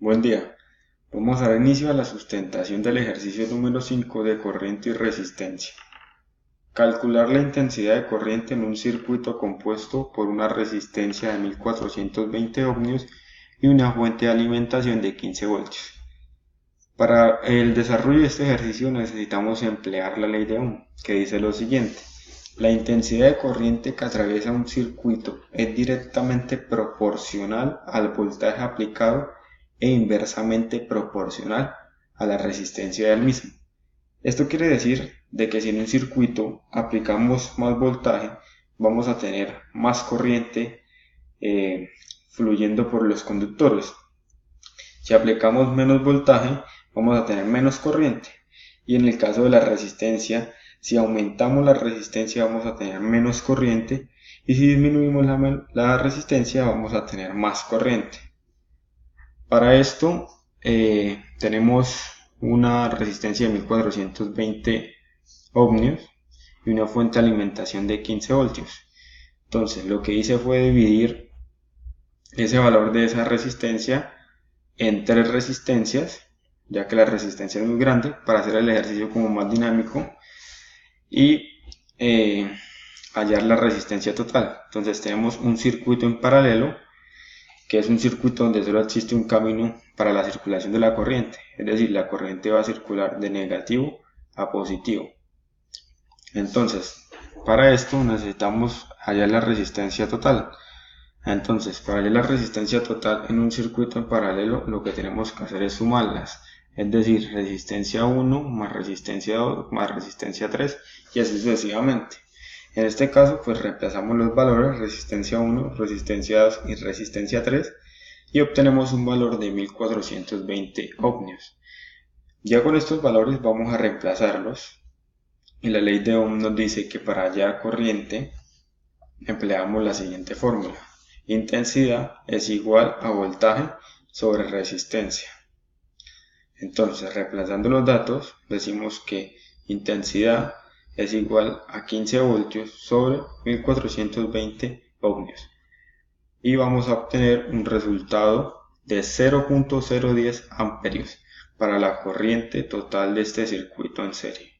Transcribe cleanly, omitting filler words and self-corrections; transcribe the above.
Buen día. Vamos a dar inicio a la sustentación del ejercicio número 5 de corriente y resistencia. Calcular la intensidad de corriente en un circuito compuesto por una resistencia de 1420 ohmios y una fuente de alimentación de 15 voltios. Para el desarrollo de este ejercicio necesitamos emplear la ley de Ohm, que dice lo siguiente. La intensidad de corriente que atraviesa un circuito es directamente proporcional al voltaje aplicado e inversamente proporcional a la resistencia del mismo. Esto quiere decir de que si en un circuito aplicamos más voltaje, vamos a tener más corriente fluyendo por los conductores. Si aplicamos menos voltaje, vamos a tener menos corriente. Y en el caso de la resistencia, si aumentamos la resistencia vamos a tener menos corriente, y si disminuimos la resistencia vamos a tener más corriente. Para esto tenemos una resistencia de 1420 ohmios y una fuente de alimentación de 15 voltios. Entonces lo que hice fue dividir ese valor de esa resistencia en tres resistencias, ya que la resistencia es muy grande, para hacer el ejercicio como más dinámico, y hallar la resistencia total. Entonces tenemos un circuito en paralelo, que es un circuito donde solo existe un camino para la circulación de la corriente, es decir, la corriente va a circular de negativo a positivo. Entonces, para esto necesitamos hallar la resistencia total. Entonces, para hallar la resistencia total en un circuito en paralelo, lo que tenemos que hacer es sumarlas, es decir, resistencia 1 más resistencia 2 más resistencia 3 y así sucesivamente. En este caso, pues reemplazamos los valores resistencia 1, resistencia 2 y resistencia 3 y obtenemos un valor de 1420 ohmios. Ya con estos valores vamos a reemplazarlos y la ley de Ohm nos dice que para hallar corriente empleamos la siguiente fórmula. Intensidad es igual a voltaje sobre resistencia. Entonces, reemplazando los datos, decimos que intensidad es igual a 15 voltios sobre 1420 ohmios. Y vamos a obtener un resultado de 0.010 amperios para la corriente total de este circuito en serie.